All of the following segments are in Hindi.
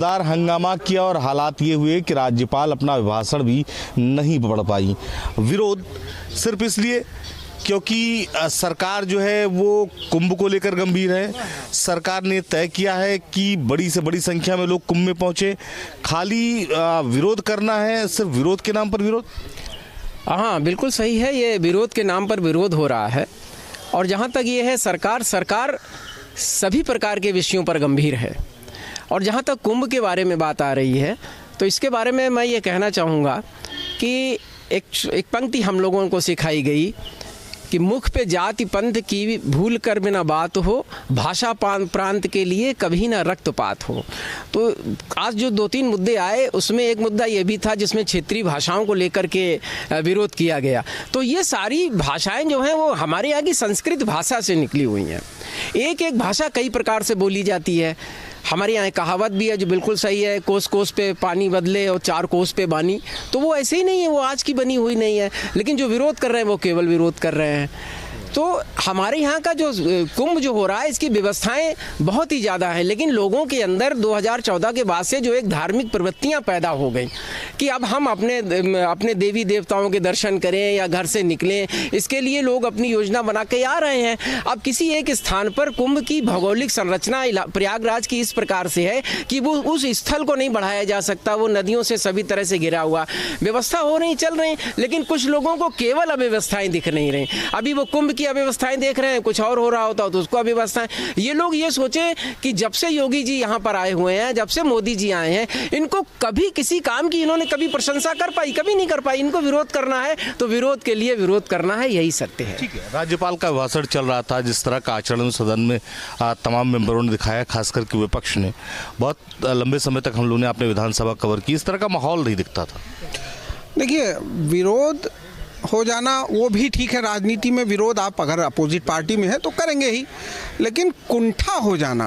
जोरदार हंगामा किया और हालात ये हुए कि राज्यपाल अपना अभिभाषण भी नहीं पढ़ पाई। विरोध सिर्फ इसलिए क्योंकि सरकार जो है वो कुंभ को लेकर गंभीर है। सरकार ने तय किया है कि बड़ी से बड़ी संख्या में लोग कुंभ में पहुंचे। खाली विरोध करना है, सिर्फ विरोध के नाम पर विरोध। हाँ, बिल्कुल सही है। ये विरोध के नाम पर विरोध हो रहा है। और जहाँ तक ये है, सरकार सभी प्रकार के विषयों पर गंभीर है। और जहाँ तक कुंभ के बारे में बात आ रही है, तो इसके बारे में मैं ये कहना चाहूँगा कि एक पंक्ति हम लोगों को सिखाई गई कि मुख पे जाति पंथ की भूल कर बिना बात हो, भाषा प्रांत के लिए कभी ना रक्तपात हो। तो आज जो 2-3 मुद्दे आए, उसमें एक मुद्दा ये भी था जिसमें क्षेत्रीय भाषाओं को लेकर के विरोध किया गया। तो ये सारी भाषाएं जो हैं वो हमारे यहाँ की संस्कृत भाषा से निकली हुई हैं। एक एक भाषा कई प्रकार से बोली जाती है। हमारे यहाँ कहावत भी है जो बिल्कुल सही है, कोस कोस पे पानी बदले और 4 कोस पे बानी। तो वो ऐसे ही नहीं है, वो आज की बनी हुई नहीं है। लेकिन जो विरोध कर रहे हैं वो केवल विरोध कर रहे हैं। तो हमारे यहाँ का जो कुंभ जो हो रहा है, इसकी व्यवस्थाएं बहुत ही ज़्यादा है। लेकिन लोगों के अंदर 2014 के बाद से जो एक धार्मिक प्रवृत्तियाँ पैदा हो गई कि अब हम अपने देवी देवताओं के दर्शन करें या घर से निकलें, इसके लिए लोग अपनी योजना बना के आ रहे हैं। अब किसी एक स्थान पर कुंभ की भौगोलिक संरचना प्रयागराज की इस प्रकार से है कि वो उस स्थल को नहीं बढ़ाया जा सकता। वो नदियों से सभी तरह से घिरा हुआ, व्यवस्था हो रही, चल रही, लेकिन कुछ लोगों को केवल अव्यवस्थाएं दिख नहीं रही। अभी वो कुंभ की अव्यवस्थाएं देख रहे हैं, कुछ और हो रहा होता तो उसको अव्यवस्थाएं। ये लोग ये सोचे कि जब से योगी जी यहाँ पर आए हुए हैं, जब से मोदी जी आए हैं, इनको कभी किसी काम की इन्होंने कभी प्रशंसा कर पाई, कभी नहीं कर पाई। इनको विरोध करना है तो विरोध के लिए विरोध करना है, यही सत्य है। ठीक है, राज्यपाल का भाषण चल रहा था, जिस तरह का आचरण सदन में तमाम मेंबरों ने दिखाया, खासकर के विपक्ष ने, बहुत लंबे समय तक हम लोगों ने अपने विधानसभा कवर की, इस तरह का माहौल नहीं दिखता था। देखिए, विरोध हो जाना वो भी ठीक है। राजनीति में विरोध आप अगर अपोजिट पार्टी में है तो करेंगे ही, लेकिन कुंठा हो जाना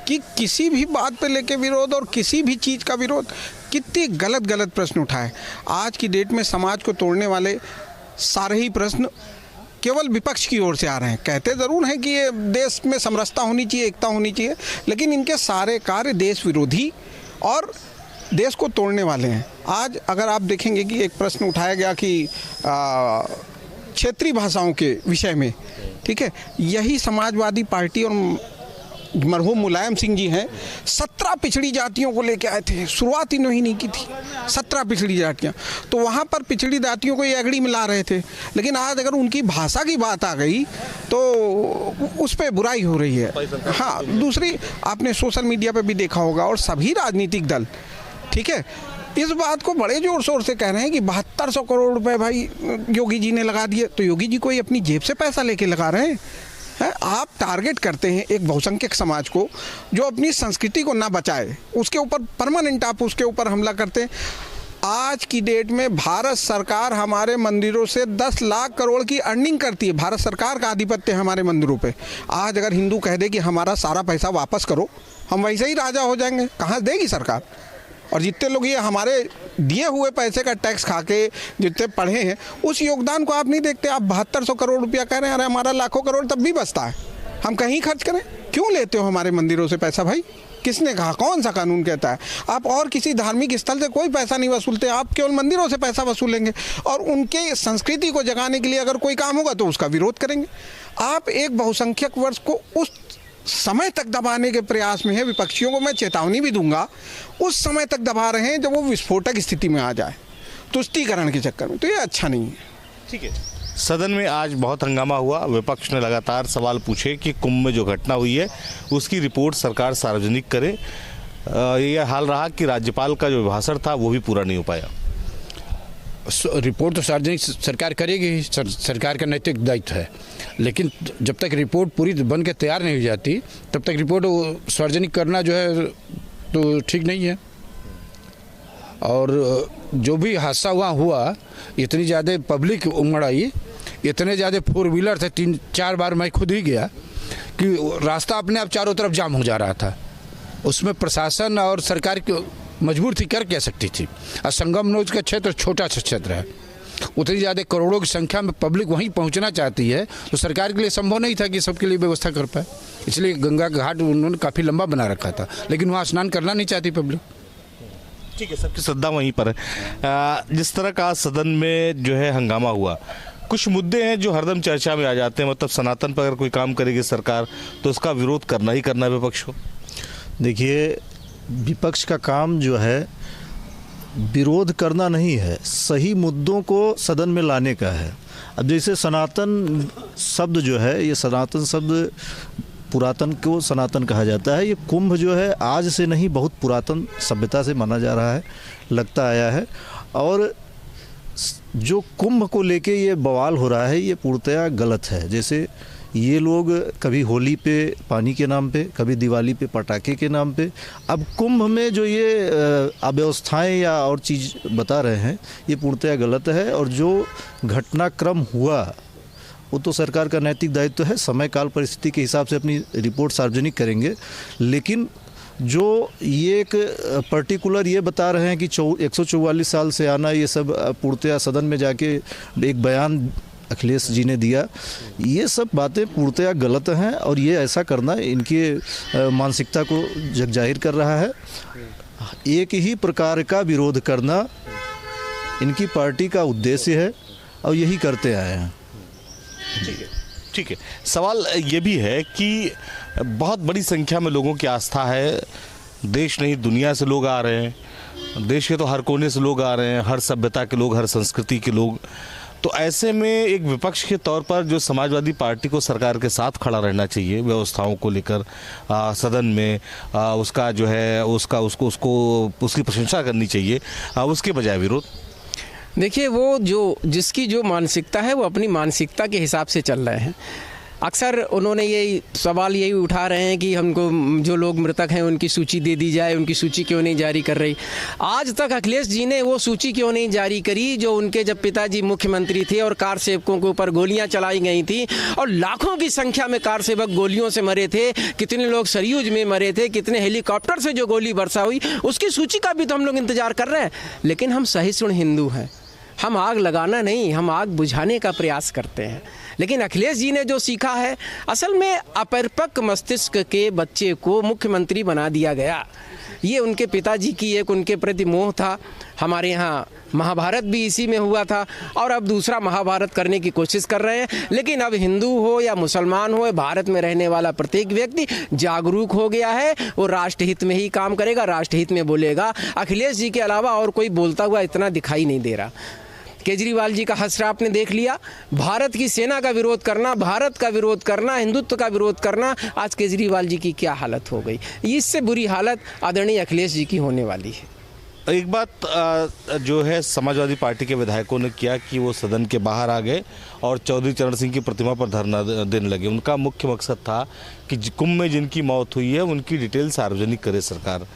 कि किसी भी बात पे लेके विरोध और किसी भी चीज़ का विरोध, कितने गलत प्रश्न उठाए। आज की डेट में समाज को तोड़ने वाले सारे ही प्रश्न केवल विपक्ष की ओर से आ रहे हैं। कहते ज़रूर हैं कि ये देश में समरसता होनी चाहिए, एकता होनी चाहिए, लेकिन इनके सारे कार्य देश विरोधी और देश को तोड़ने वाले हैं। आज अगर आप देखेंगे कि एक प्रश्न उठाया गया कि क्षेत्रीय भाषाओं के विषय में, ठीक है, यही समाजवादी पार्टी और मरहूम मुलायम सिंह जी हैं, 17 पिछड़ी जातियों को लेके आए थे। शुरुआत इन्होंने नहीं की थी, 17 पिछड़ी जातियाँ। तो वहाँ पर पिछड़ी जातियों को ये अगड़ी मिला रहे थे। लेकिन आज अगर उनकी भाषा की बात आ गई तो उस पर बुराई हो रही है। हाँ, दूसरी आपने सोशल मीडिया पर भी देखा होगा, और सभी राजनीतिक दल, ठीक है, इस बात को बड़े जोर शोर से कह रहे हैं कि 7200 करोड़ रुपए भाई योगी जी ने लगा दिए। तो योगी जी कोई अपनी जेब से पैसा लेके लगा रहे हैं? आप टारगेट करते हैं एक बहुसंख्यक समाज को जो अपनी संस्कृति को ना बचाए, उसके ऊपर परमानेंट आप उसके ऊपर हमला करते हैं। आज की डेट में भारत सरकार हमारे मंदिरों से 10 लाख करोड़ की अर्निंग करती है। भारत सरकार का आधिपत्य है हमारे मंदिरों पे। आज अगर हिंदू कह दे कि हमारा सारा पैसा वापस करो, हम वैसे ही राजा हो जाएंगे। कहाँ देगी सरकार? और जितने लोग ये हमारे दिए हुए पैसे का टैक्स खा के जितने पढ़े हैं, उस योगदान को आप नहीं देखते। आप 7200 करोड़ रुपया कह रहे हैं, अरे हमारा लाखों करोड़ तब भी बचता है, हम कहीं खर्च करें। क्यों लेते हो हमारे मंदिरों से पैसा भाई? किसने कहा? कौन सा कानून कहता है? आप और किसी धार्मिक स्थल से कोई पैसा नहीं वसूलते, आप केवल मंदिरों से पैसा वसूलेंगे। और उनके संस्कृति को जगाने के लिए अगर कोई काम होगा तो उसका विरोध करेंगे। आप एक बहुसंख्यक वर्ग को उस समय तक दबाने के प्रयास में है। विपक्षियों को मैं चेतावनी भी दूंगा, उस समय तक दबा रहे हैं जब वो विस्फोटक स्थिति में आ जाए, तुष्टीकरण के चक्कर में। तो ये अच्छा नहीं है। ठीक है, सदन में आज बहुत हंगामा हुआ। विपक्ष ने लगातार सवाल पूछे कि कुंभ में जो घटना हुई है उसकी रिपोर्ट सरकार सार्वजनिक करे। यह हाल रहा कि राज्यपाल का जो भाषण था वो भी पूरा नहीं हो पाया। रिपोर्ट तो सार्वजनिक सरकार करेगी ही, सरकार का नैतिक दायित्व है, लेकिन जब तक रिपोर्ट पूरी बन के तैयार नहीं हो जाती तब तक रिपोर्ट सार्वजनिक करना जो है तो ठीक नहीं है। और जो भी हादसा हुआ, इतनी ज़्यादा पब्लिक उमड़ आई, इतने ज़्यादा 4 व्हीलर थे, 3-4 बार मैं खुद ही गया कि रास्ता अपने आप चारों तरफ जाम हो जा रहा था। उसमें प्रशासन और सरकार की मजबूर थी, कर क्या सकती थी। और संगम नोज का क्षेत्र छोटा सा क्षेत्र है, उतनी ज़्यादा करोड़ों की संख्या में पब्लिक वहीं पहुंचना चाहती है, तो सरकार के लिए संभव नहीं था कि सबके लिए व्यवस्था कर पाए। इसलिए गंगा घाट उन्होंने काफ़ी लंबा बना रखा था, लेकिन वहाँ स्नान करना नहीं चाहती पब्लिक। ठीक है, सबकी श्रद्धा वहीं पर है। जिस तरह का सदन में जो है हंगामा हुआ, कुछ मुद्दे हैं जो हरदम चर्चा में आ जाते हैं, मतलब सनातन पर अगर कोई काम करेगी सरकार तो उसका विरोध करना ही करना है विपक्ष को। देखिए, विपक्ष का काम जो है विरोध करना नहीं है, सही मुद्दों को सदन में लाने का है। अब जैसे सनातन शब्द जो है, ये सनातन शब्द पुरातन को सनातन कहा जाता है। ये कुंभ जो है आज से नहीं, बहुत पुरातन सभ्यता से माना जा रहा है, लगता आया है। और जो कुंभ को लेके ये बवाल हो रहा है, ये पूर्णतया गलत है। जैसे ये लोग कभी होली पे पानी के नाम पे, कभी दिवाली पे पटाखे के नाम पे, अब कुंभ में जो ये अव्यवस्थाएं या और चीज़ बता रहे हैं, ये पूर्णतया गलत है। और जो घटनाक्रम हुआ वो तो सरकार का नैतिक दायित्व है, समय काल परिस्थिति के हिसाब से अपनी रिपोर्ट सार्वजनिक करेंगे। लेकिन जो ये एक पर्टिकुलर ये बता रहे हैं कि 144 साल से आना, ये सब पूर्णतया सदन में जाके एक बयान अखिलेश जी ने दिया, ये सब बातें पूर्णतया गलत हैं। और ये ऐसा करना इनकी मानसिकता को जगजाहिर कर रहा है। एक ही प्रकार का विरोध करना इनकी पार्टी का उद्देश्य है और यही करते आए हैं। ठीक है, सवाल ये भी है कि बहुत बड़ी संख्या में लोगों की आस्था है, देश नहीं दुनिया से लोग आ रहे हैं, देश के तो हर कोने से लोग आ रहे हैं, हर सभ्यता के लोग, हर संस्कृति के लोग। तो ऐसे में एक विपक्ष के तौर पर जो समाजवादी पार्टी को सरकार के साथ खड़ा रहना चाहिए व्यवस्थाओं को लेकर, सदन में उसका जो है उसको उसकी प्रशंसा करनी चाहिए, उसके बजाय विरोध। देखिए, वो जिसकी जो मानसिकता है वो अपनी मानसिकता के हिसाब से चल रहे हैं। अक्सर उन्होंने यही सवाल यही उठा रहे हैं कि हमको जो लोग मृतक हैं उनकी सूची दे दी जाए, उनकी सूची क्यों नहीं जारी कर रही। आज तक अखिलेश जी ने वो सूची क्यों नहीं जारी करी जो उनके जब पिताजी मुख्यमंत्री थे और कार सेवकों के ऊपर गोलियां चलाई गई थी और लाखों की संख्या में कार सेवक गोलियों से मरे थे, कितने लोग सरयूज में मरे थे, कितने हेलीकॉप्टर से जो गोली वर्षा हुई, उसकी सूची का भी तो हम लोग इंतजार कर रहे हैं। लेकिन हम सहिष्णु हिंदू हैं, हम आग लगाना नहीं, हम आग बुझाने का प्रयास करते हैं। लेकिन अखिलेश जी ने जो सीखा है, असल में अपरिपक्व मस्तिष्क के बच्चे को मुख्यमंत्री बना दिया गया। ये उनके पिताजी की एक उनके प्रति मोह था। हमारे यहाँ महाभारत भी इसी में हुआ था और अब दूसरा महाभारत करने की कोशिश कर रहे हैं। लेकिन अब हिंदू हो या मुसलमान हो, भारत में रहने वाला प्रत्येक व्यक्ति जागरूक हो गया है। वो राष्ट्रहित में ही काम करेगा, राष्ट्रहित में बोलेगा। अखिलेश जी के अलावा और कोई बोलता हुआ इतना दिखाई नहीं दे रहा। केजरीवाल जी का हसरा आपने देख लिया, भारत की सेना का विरोध करना, भारत का विरोध करना, हिंदुत्व का विरोध करना। आज केजरीवाल जी की क्या हालत हो गई। इससे बुरी हालत आदरणीय अखिलेश जी की होने वाली है। एक बात जो है समाजवादी पार्टी के विधायकों ने किया कि वो सदन के बाहर आ गए और चौधरी चरण सिंह की प्रतिमा पर धरना देने लगे। उनका मुख्य मकसद था कि कुंभ में जिनकी मौत हुई है उनकी डिटेल सार्वजनिक करे सरकार।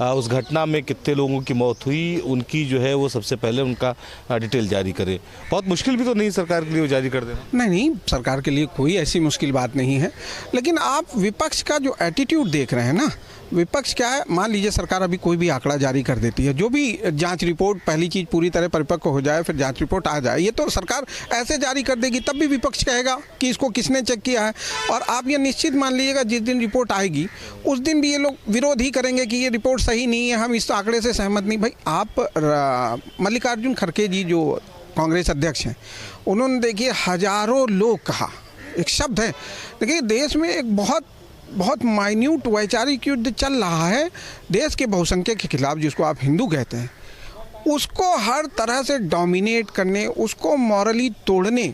उस घटना में कितने लोगों की मौत हुई, उनकी जो है वो सबसे पहले उनका डिटेल जारी करे। बहुत मुश्किल भी तो नहीं सरकार के लिए वो जारी कर देना। नहीं, सरकार के लिए कोई ऐसी मुश्किल बात नहीं है। लेकिन आप विपक्ष का जो एटीट्यूड देख रहे हैं ना, विपक्ष क्या है, मान लीजिए सरकार अभी कोई भी आंकड़ा जारी कर देती है, जो भी जांच रिपोर्ट, पहली चीज़ पूरी तरह परिपक्व हो जाए, फिर जांच रिपोर्ट आ जाए, ये तो सरकार ऐसे जारी कर देगी, तब भी विपक्ष कहेगा कि इसको किसने चेक किया है। और आप ये निश्चित मान लीजिएगा जिस दिन रिपोर्ट आएगी उस दिन भी ये लोग विरोध ही करेंगे कि ये रिपोर्ट सही नहीं है, हम इस आंकड़े से सहमत नहीं। भाई, आप मल्लिकार्जुन खड़गे जी जो कांग्रेस अध्यक्ष हैं, उन्होंने देखिए हजारों लोग कहा, एक शब्द है, देखिए देश में एक बहुत माइन्यूट वैचारिक युद्ध चल रहा है देश के बहुसंख्यक के खिलाफ, जिसको आप हिंदू कहते हैं, उसको हर तरह से डोमिनेट करने, उसको मॉरली तोड़ने।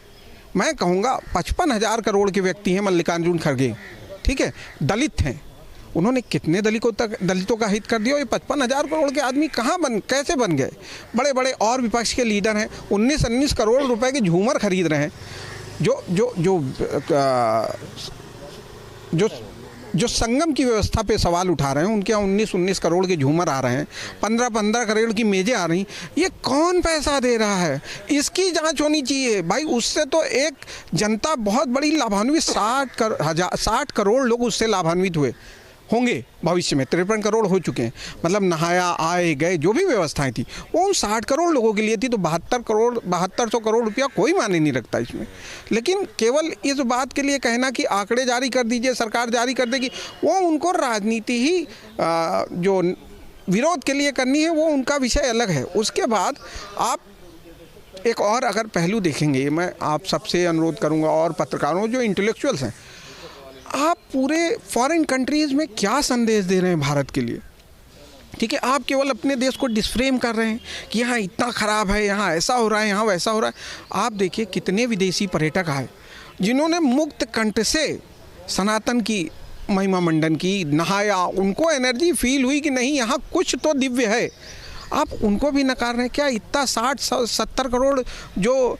मैं कहूँगा 55,000 करोड़ के व्यक्ति हैं मल्लिकार्जुन खड़गे, ठीक है, दलित हैं। उन्होंने कितने दलितों का हित कर दिया। ये 55,000 करोड़ के आदमी कैसे बन गए। बड़े बड़े और विपक्ष के लीडर हैं, 19 करोड़ रुपए के झूमर खरीद रहे हैं। जो संगम की व्यवस्था पे सवाल उठा रहे हैं, उनके यहाँ 19 करोड़ के झूमर आ रहे हैं, 15 करोड़ की मेजें आ रही। ये कौन पैसा दे रहा है, इसकी जांच होनी चाहिए भाई। उससे तो एक जनता बहुत बड़ी लाभान्वित, 60 करोड़ लोग उससे लाभान्वित हुए। होंगे भविष्य में। 53 करोड़ हो चुके हैं, मतलब नहाया आए गए जो भी व्यवस्थाएं थी वो उन 60 करोड़ लोगों के लिए थी। तो 7200 करोड़ रुपया कोई मायने नहीं रखता इसमें। लेकिन केवल इस बात के लिए कहना कि आंकड़े जारी कर दीजिए, सरकार जारी कर देगी, वो उनको राजनीति ही जो विरोध के लिए करनी है, वो उनका विषय अलग है। उसके बाद आप एक और अगर पहलू देखेंगे, मैं आप सबसे अनुरोध करूंगा और पत्रकारों जो इंटेलेक्चुअल्स हैं, आप पूरे फॉरेन कंट्रीज़ में क्या संदेश दे रहे हैं भारत के लिए? ठीक है, आप केवल अपने देश को डिस्फ्रेम कर रहे हैं कि यहाँ इतना ख़राब है, यहाँ ऐसा हो रहा है, यहाँ वैसा हो रहा है। आप देखिए कितने विदेशी पर्यटक आए जिन्होंने मुक्त कंठ से सनातन की महिमा मंडन की, नहाया, उनको एनर्जी फील हुई कि नहीं यहाँ कुछ तो दिव्य है। आप उनको भी नकार रहे हैं क्या? इतना 60-70 करोड़ जो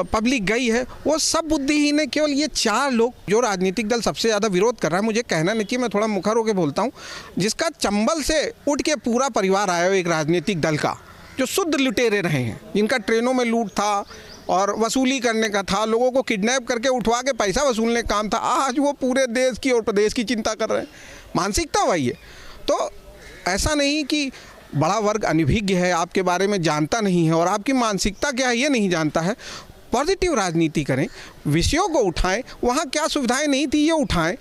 पब्लिक गई है वो सब बुद्धिहीन है। केवल ये 4 लोग जो राजनीतिक दल सबसे ज़्यादा विरोध कर रहा है, मुझे कहना नहीं चाहिए, मैं थोड़ा मुखर होकर बोलता हूँ, जिसका चंबल से उठ के पूरा परिवार आया हो एक राजनीतिक दल का, जो शुद्ध लुटेरे रहे हैं, जिनका ट्रेनों में लूट था और वसूली करने का था, लोगों को किडनैप करके उठवा के पैसा वसूलने का काम था, आज वो पूरे देश की और प्रदेश की चिंता कर रहे हैं। मानसिकता वही है। तो ऐसा नहीं कि बड़ा वर्ग अनभिज्ञ है, आपके बारे में जानता नहीं है और आपकी मानसिकता क्या है ये नहीं जानता है। पॉजिटिव राजनीति करें, विषयों को उठाएं, वहाँ क्या सुविधाएं नहीं थी ये उठाएं,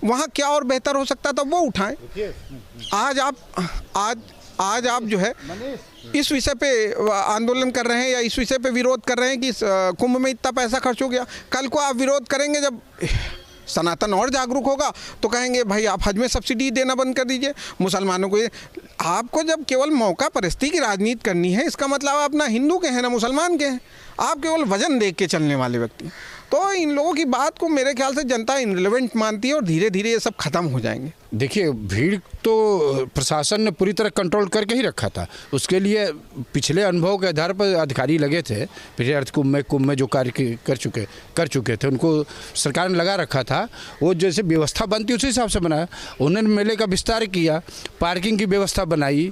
वहाँ क्या और बेहतर हो सकता था वो उठाएं। आज आप जो है इस विषय पे आंदोलन कर रहे हैं या इस विषय पे विरोध कर रहे हैं कि कुंभ में इतना पैसा खर्च हो गया। कल को आप विरोध करेंगे, जब सनातन और जागरूक होगा तो कहेंगे भाई आप हज में सब्सिडी देना बंद कर दीजिए मुसलमानों को। आपको जब केवल मौका परस्ती की राजनीति करनी है, इसका मतलब आप ना हिंदू के हैं ना मुसलमान के हैं, आप केवल वजन देख के चलने वाले व्यक्ति। तो इन लोगों की बात को मेरे ख्याल से जनता इनरिलेवेंट मानती है और धीरे धीरे ये सब खत्म हो जाएंगे। देखिए, भीड़ तो प्रशासन ने पूरी तरह कंट्रोल करके ही रखा था। उसके लिए पिछले अनुभव के आधार पर अधिकारी लगे थे, पिछले अर्थ कुंभ में जो कार्य कर चुके थे उनको सरकार ने लगा रखा था। वो जैसे व्यवस्था बनती उसी हिसाब से बनाया। उन्होंने मेले का विस्तार किया, पार्किंग की व्यवस्था बनाई,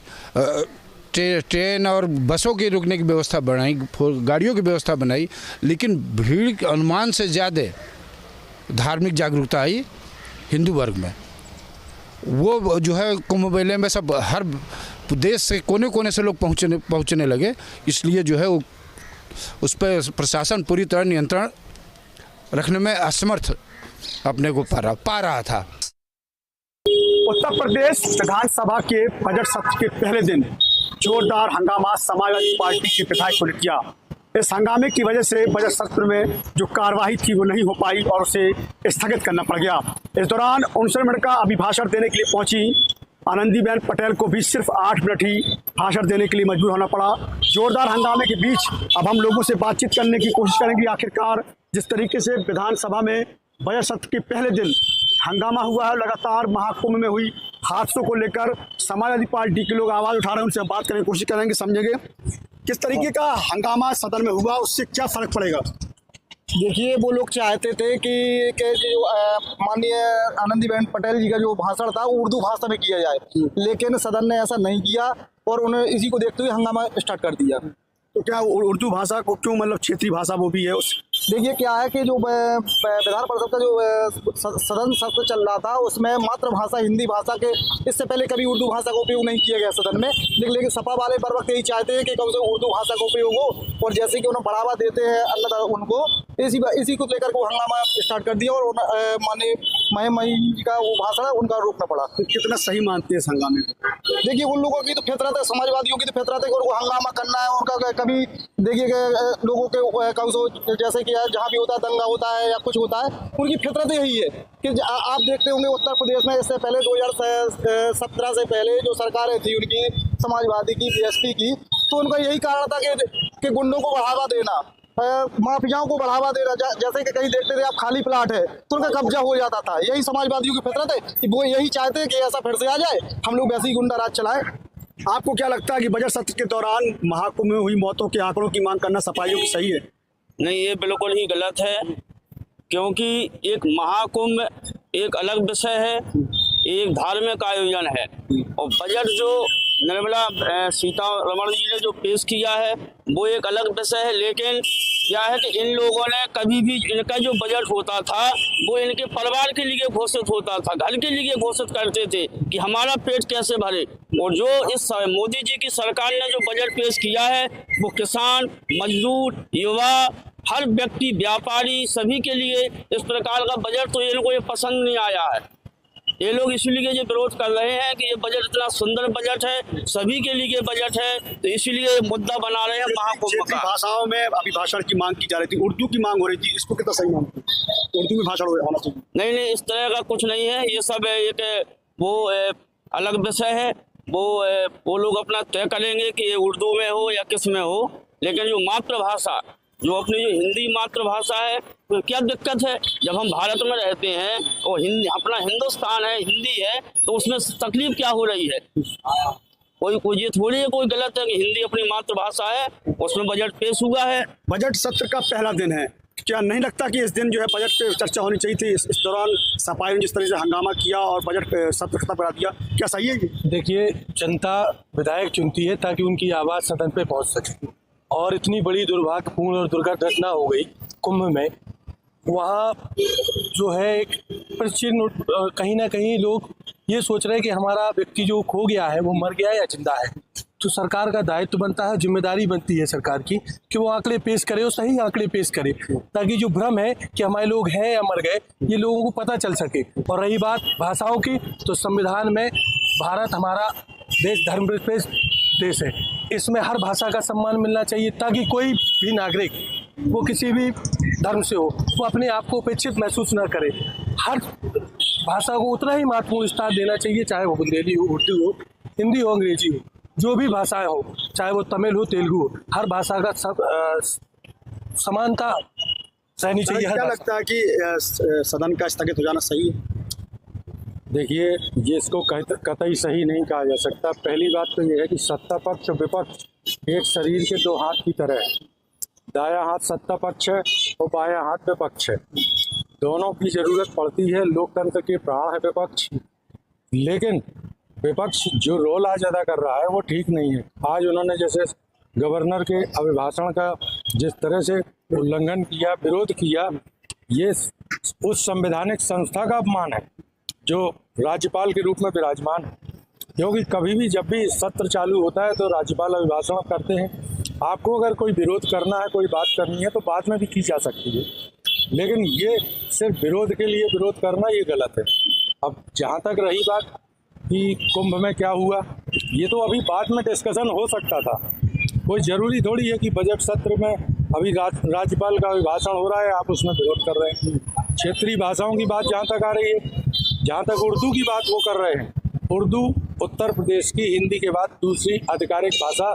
ट्रेन और बसों की रुकने की व्यवस्था बनाई, गाड़ियों की व्यवस्था बनाई। लेकिन भीड़ के अनुमान से ज़्यादा धार्मिक जागरूकता आई हिंदू वर्ग में। वो जो है कुंभ मेले में सब हर देश से कोने कोने से लोग पहुँचने लगे। इसलिए जो है वो उस पर प्रशासन पूरी तरह नियंत्रण रखने में असमर्थ अपने को पा रहा था। उत्तर प्रदेश विधानसभा के बजट सत्र के पहले दिन जोरदार हंगामा समाजवादी पार्टी के विधायकों ने किया। इस हंगामे की वजह से बजट सत्र में जो कार्यवाही थी वो नहीं हो पाई और उसे स्थगित करना पड़ गया। इस दौरान 59 मिनट का अभिभाषण देने के लिए पहुंची आनंदीबेन पटेल को भी सिर्फ 8 मिनट ही भाषण देने के लिए मजबूर होना पड़ा। जोरदार हंगामे के बीच अब हम लोगों से बातचीत करने की कोशिश करेंगे। आखिरकार जिस तरीके से विधानसभा में बजट सत्र के पहले दिन हंगामा हुआ है, लगातार महाकुंभ में हुई हादसों को लेकर समाजवादी पार्टी के लोग आवाज़ उठा रहे हैं, उनसे बात करने की कोशिश करेंगे, समझेंगे किस तरीके का हंगामा सदन में हुआ, उससे क्या फर्क पड़ेगा। देखिए, वो लोग चाहते थे कि जो माननीय आनंदीबेन पटेल जी का जो भाषण था वो उर्दू भाषा में किया जाए, लेकिन सदन ने ऐसा नहीं किया और उन्हें इसी को देखते हुए हंगामा स्टार्ट कर दिया। तो क्या उर्दू भाषा को क्यों, मतलब क्षेत्रीय भाषा वो भी है उस? देखिए क्या है कि जो विधान परिषद का जो सदन सत्र चल रहा था उसमें मातृभाषा हिंदी भाषा के इससे पहले कभी उर्दू भाषा का उपयोग नहीं किया गया सदन में। लेकिन सपा वाले बर वक्त यही चाहते हैं कि कम से कम उर्दू भाषा का उपयोग हो और जैसे कि उन्हें बढ़ावा देते हैं अल्लाह उनको इसी को लेकर वो हंगामा स्टार्ट कर दिया और माननीय महिम जी का वो भाषण है उनका रोकना पड़ा। कितना सही मानते हैं हंगामे? देखिए, उन लोगों की तो फितरत है, समाजवादियों की तो फितरत है और हंगामा करना है उनका। कभी देखिए लोगों के जैसे कि जहाँ भी होता है दंगा होता है या कुछ होता है, उनकी फितरत यही है कि आप देखते होंगे उत्तर प्रदेश में इससे पहले 2017 से पहले जो सरकारें थी उनकी समाजवादी की, बीएसपी की, तो उनका यही कारण था कि गुंडों को बढ़ावा देना, माफियाओं को बढ़ावा देना। जैसे कि कहीं देखते थे आप खाली प्लाट है तो उनका कब्जा हो जाता था। यही समाजवादियों की फितरत है कि वो यही चाहते हैं कि ऐसा फिर से आ जाए, हम लोग वैसे ही गुंडा राज चलाएं। आपको क्या लगता है कि बजट सत्र के दौरान महाकुंभ में हुई मौतों के आंकड़ों की मांग करना सपाइयों की सही है? नहीं, ये बिल्कुल ही गलत है, क्योंकि एक महाकुंभ एक अलग विषय है, एक धार्मिक आयोजन है और बजट जो निर्मला सीतारमण जी ने जो पेश किया है वो एक अलग विषय है, लेकिन क्या है कि इन लोगों ने कभी भी इनका जो बजट होता था वो इनके परिवार के लिए घोषित होता था, घर के लिए घोषित करते थे कि हमारा पेट कैसे भरे। और जो इस मोदी जी की सरकार ने जो बजट पेश किया है वो किसान, मजदूर, युवा, हर व्यक्ति, व्यापारी, सभी के लिए इस प्रकार का बजट तो इनको ये पसंद नहीं आया है। ये लोग इसीलिए ये विरोध कर रहे हैं कि ये बजट इतना सुंदर बजट है, सभी के लिए बजट है, तो इसीलिए मुद्दा बना रहे हैं महाकुंभ का। भाषाओं में अभी भाषण की मांग की जा रही थी, उर्दू की मांग हो रही थी, इसको कितना सही मानते हैं? उर्दू में भाषण होना चाहिए? नहीं, इस तरह का कुछ नहीं है, ये सब एक वो अलग विषय है। वो लोग अपना तय करेंगे कि ये उर्दू में हो या किस में हो, लेकिन जो मातृभाषा, जो अपनी जो हिंदी मातृभाषा है, तो क्या दिक्कत है? जब हम भारत में रहते हैं और हिंदी अपना हिंदुस्तान है, हिंदी है, तो उसमें तकलीफ क्या हो रही है? कोई ये थोड़ी है, कोई गलत है कि हिंदी अपनी मातृभाषा है, उसमें बजट पेश हुआ है। बजट सत्र का पहला दिन है, क्या नहीं लगता कि इस दिन जो है बजट पे चर्चा होनी चाहिए थी? इस दौरान सपाई ने जिस तरह से हंगामा किया और बजट पे सत्र खत्म करा दिया, क्या सही है ये? देखिए, जनता विधायक चुनती है ताकि उनकी आवाज़ सदन पे पहुंच सके, और इतनी बड़ी दुर्भाग्यपूर्ण और दुर्घटना घटना हो गई कुंभ में। वहाँ जो है एक प्रश्न, कहीं ना कहीं लोग ये सोच रहे हैं कि हमारा व्यक्ति जो खो गया है वो मर गया है या जिंदा है। तो सरकार का दायित्व बनता है, जिम्मेदारी बनती है सरकार की कि वो आंकड़े पेश करे और सही आंकड़े पेश करे, ताकि जो भ्रम है कि हमारे लोग हैं या मर गए ये लोगों को पता चल सके। और रही बात भाषाओं की, तो संविधान में भारत हमारा देश धर्मनिरपेक्ष देश है, इसमें हर भाषा का सम्मान मिलना चाहिए, ताकि कोई भी नागरिक, वो किसी भी धर्म से हो, वो अपने आप को उपेक्षित महसूस न करे। हर भाषा को उतना ही महत्वपूर्ण स्थान देना चाहिए, चाहे वो बुंदेली हो, उर्दू हो, हिंदी हो, अंग्रेजी हो, जो भी भाषाएं हो, चाहे वो तमिल हो, तेलुगु हो, हर भाषा का सब समानता रहनी चाहिए। क्या लगता है कि सदन का स्थगित हो जाना सही है? देखिए, ये इसको कतई सही नहीं कहा जा सकता। पहली बात तो ये है कि सत्ता पक्ष और विपक्ष एक शरीर के दो हाथ की तरह है। दायां हाथ सत्ता पक्ष है और बायां हाथ विपक्ष है, दोनों की जरूरत पड़ती है। लोकतंत्र के प्राण है विपक्ष, लेकिन विपक्ष जो रोल आज अदा कर रहा है वो ठीक नहीं है। आज उन्होंने जैसे गवर्नर के अभिभाषण का जिस तरह से उल्लंघन किया, विरोध किया, ये उस संवैधानिक संस्था का अपमान है जो राज्यपाल के रूप में विराजमान है। क्योंकि कभी भी जब भी सत्र चालू होता है तो राज्यपाल अभिभाषण करते हैं। आपको अगर कोई विरोध करना है, कोई बात करनी है, तो बाद में भी की जा सकती है, लेकिन ये सिर्फ विरोध के लिए विरोध करना ये गलत है। अब जहाँ तक रही बात कि कुंभ में क्या हुआ, ये तो अभी बाद में डिस्कशन हो सकता था। कोई ज़रूरी थोड़ी है कि बजट सत्र में अभी राज्यपाल का अभिभाषण हो रहा है, आप उसमें विरोध कर रहे हैं। क्षेत्रीय भाषाओं की बात जहाँ तक आ रही है, जहाँ तक उर्दू की बात वो कर रहे हैं, उर्दू उत्तर प्रदेश की हिंदी के बाद दूसरी आधिकारिक भाषा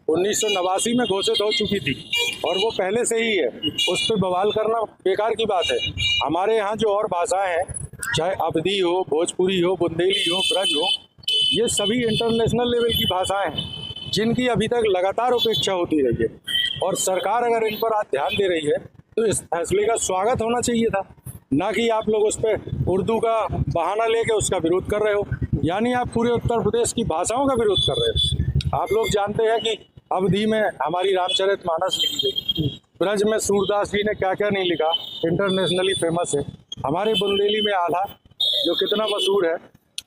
1989 में घोषित हो चुकी थी और वो पहले से ही है। उस पर बवाल करना बेकार की बात है। हमारे यहाँ जो और भाषाएं हैं, चाहे अवधी हो, भोजपुरी हो, बुंदेली हो, ब्रज हो, ये सभी इंटरनेशनल लेवल की भाषाएं हैं जिनकी अभी तक लगातार उपेक्षा होती रही है। और सरकार अगर इन पर आज ध्यान दे रही है तो इस फैसले का स्वागत होना चाहिए था, ना कि आप लोग उस पर उर्दू का बहाना लेके उसका विरोध कर रहे हो। यानी आप पूरे उत्तर प्रदेश की भाषाओं का विरोध कर रहे हो। आप लोग जानते हैं कि अवधी में हमारी रामचरितमानस लिखी गई, ब्रज में सूरदास जी ने क्या क्या नहीं लिखा, इंटरनेशनली फेमस है। हमारे बुंदेली में आधा जो कितना मशहूर है,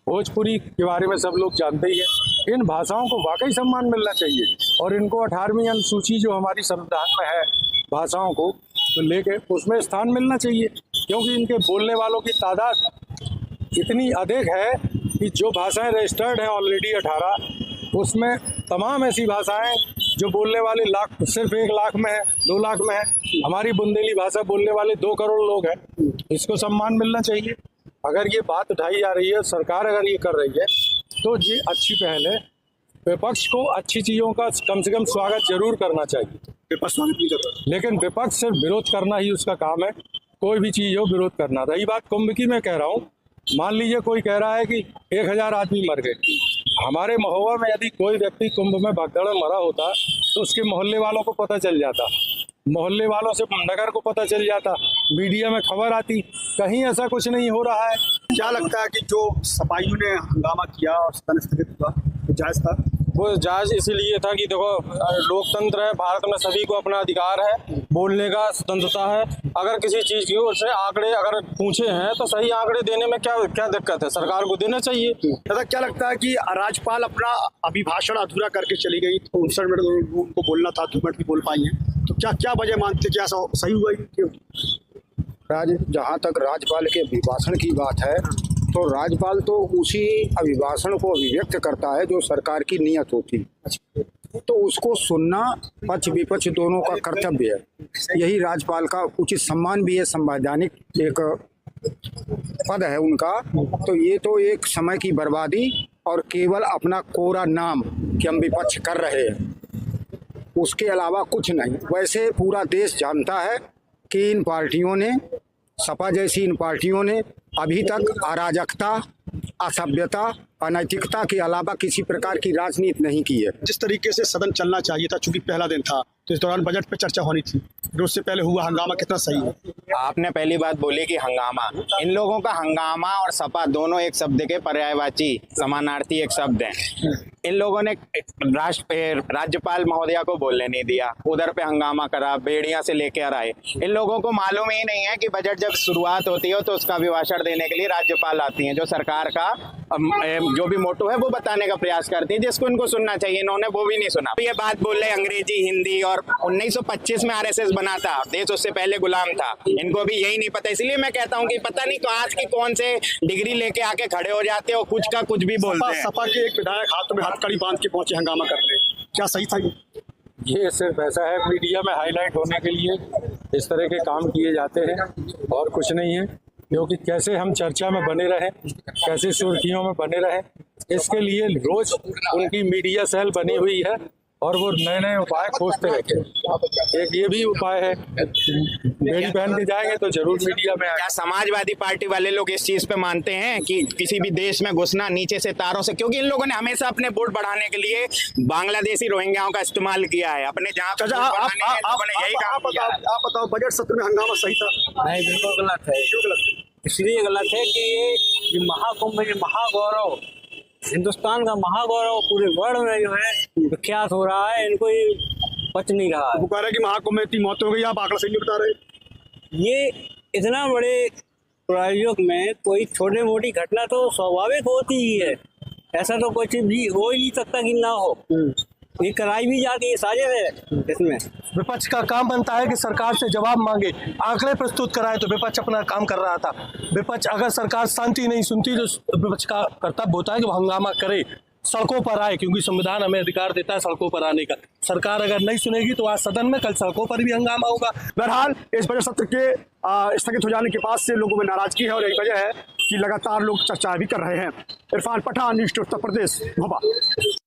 भोजपुरी के बारे में सब लोग जानते ही हैं। इन भाषाओं को वाकई सम्मान मिलना चाहिए और इनको 18वीं अनुसूची जो हमारी संविधान में है भाषाओं को तो लेके उसमें स्थान मिलना चाहिए, क्योंकि इनके बोलने वालों की तादाद इतनी अधिक है कि जो भाषाएं रजिस्टर्ड हैं ऑलरेडी 18, उसमें तमाम ऐसी भाषाएं जो बोलने वाले लाख सिर्फ 1 लाख में है, 2 लाख में है। हमारी बुंदेली भाषा बोलने वाले 2 करोड़ लोग हैं, इसको सम्मान मिलना चाहिए। अगर ये बात उठाई जा रही है, सरकार अगर ये कर रही है तो ये अच्छी पहल है। विपक्ष को अच्छी चीज़ों का कम से कम स्वागत जरूर करना चाहिए, विपक्ष स्वागत नहीं कर रहा, लेकिन विपक्ष सिर्फ विरोध करना ही उसका काम है। कोई भी चीज़ हो विरोध करना। रही बात कुंभ की, मैं कह रहा हूँ, मान लीजिए कोई कह रहा है कि 1000 आदमी मर गए। हमारे महोबा में यदि कोई व्यक्ति कुंभ में भगदड़ में मरा होता तो उसके मोहल्ले वालों को पता चल जाता, मोहल्ले वालों से नगर को पता चल जाता, मीडिया में खबर आती। कहीं ऐसा कुछ नहीं हो रहा है। क्या लगता है कि जो सपाइयों ने हंगामा किया और सदन स्थगित हुआ, तो जायज था? वो जायज़ इसीलिए था कि देखो लोकतंत्र है, भारत में सभी को अपना अधिकार है, बोलने का स्वतंत्रता है। अगर किसी चीज़ की ओर से आंकड़े अगर पूछे हैं तो सही आंकड़े देने में क्या दिक्कत है, सरकार को देना चाहिए। दादा क्या लगता है कि राज्यपाल अपना अभिभाषण अधूरा करके चली गई, तो 59 मिनट उनको बोलना था, 2 मिनट भी बोल पाई हैं, तो क्या वजह मानते, क्या सही हुआ क्यों? जहाँ तक राज्यपाल के अभिभाषण की बात है तो राज्यपाल तो उसी अभिभाषण को अभिव्यक्त करता है जो सरकार की नियत होती है, तो उसको सुनना पक्ष विपक्ष दोनों का कर्तव्य है। यही राज्यपाल का उचित सम्मान भी है, संवैधानिक एक पद है उनका। तो ये तो एक समय की बर्बादी और केवल अपना कोरा नाम कि हम विपक्ष कर रहे हैं, उसके अलावा कुछ नहीं। वैसे पूरा देश जानता है कि इन पार्टियों ने, सपा जैसी इन पार्टियों ने अभी तक अराजकता, असभ्यता, अनैतिकता के अलावा किसी प्रकार की राजनीति नहीं की है। जिस तरीके से सदन चलना चाहिए था, चूंकि पहला दिन था तो इस दौरान बजट पे चर्चा होनी थी, फिर उससे पहले हुआ हंगामा कितना सही है? आपने पहली बात बोली कि हंगामा, इन लोगों का हंगामा और सपा दोनों एक शब्द के पर्यायवाची समानार्थी एक शब्द हैं। इन लोगों ने राज्यपाल महोदया को बोलने नहीं दिया, उधर पे हंगामा करा, बेड़ियां से लेकर आए। इन लोगों को मालूम ही नहीं है कि बजट जब शुरुआत होती है तो उसका अभिभाषण देने के लिए राज्यपाल आती हैं, जो सरकार का जो भी मोटो है वो बताने का प्रयास करती है, जिसको इनको सुनना चाहिए। इन्होंने वो भी नहीं सुना। ये बात बोल रहे अंग्रेजी, हिंदी, और 1925 में आरएसएस बना था, देश उससे पहले गुलाम था। इनको भी यही नहीं पता, इसलिए मैं कहता हूँ कि पता नहीं तो आज की कौन से डिग्री लेके आके खड़े हो जाते हो, कुछ का कुछ भी बोलते हैं। सपा के एक विधायक हाथ में हथकड़ी बांध के पहुंचे हंगामा करने, क्या सही था? ये सिर्फ ऐसा है मीडिया में हाईलाइट होने के लिए इस तरह के काम किए जाते हैं और कुछ नहीं है, क्योंकि कैसे हम चर्चा में बने रहें, कैसे सुर्खियों में बने रहें, इसके लिए रोज उनकी मीडिया सेल बनी हुई है और वो नए नए उपाय खोजते रहते हैं। एक ये भी उपाय है, बेड़ी पहन के जाएंगे तो जरूर मीडिया में। क्या समाजवादी पार्टी वाले लोग इस चीज पे मानते हैं कि किसी भी देश में घुसना नीचे से तारों से, क्योंकि इन लोगों ने हमेशा अपने वोट बढ़ाने के लिए बांग्लादेशी रोहिंग्याओं का इस्तेमाल किया है अपने जहाँ आप बताओ बजट सत्र में हंगामा सही था? नहीं, बिल्कुल गलत है। क्यों गलत है? इसलिए गलत है कि ये महाकुंभ, ये महागौरव, हिंदुस्तान का महागौरव पूरे वर्ल्ड में जो है विख्यात हो रहा है, इनको ये बच नहीं रहा है। वो कह रहे कि महाकुंभ में इतनी मौत हो गई, आप आंकड़ा सही नहीं बता रहे। ये इतना बड़े प्रायोजक में कोई छोटी मोटी घटना तो स्वाभाविक होती ही है, ऐसा तो कोई चीज भी हो ही नहीं सकता कि ना हो। ये कराई भी जाती है, साजिश है इसमें। विपक्ष का काम बनता है कि सरकार से जवाब मांगे, आंकड़े प्रस्तुत कराए, तो विपक्ष अपना काम कर रहा था। विपक्ष अगर सरकार शांति नहीं सुनती तो विपक्ष का कर्तव्य होता है कि वो हंगामा करे, सड़कों पर आए, क्योंकि संविधान हमें अधिकार देता है सड़कों पर आने का। सरकार अगर नहीं सुनेगी तो आज सदन में, कल सड़कों पर भी हंगामा होगा। बहरहाल इस बजट सत्र के स्थगित हो जाने के बाद से लोगों में नाराजगी है और एक वजह है कि लगातार लोग चर्चा भी कर रहे हैं। इरफान पठान, न्यूज़ उत्तर प्रदेश, भोपाल।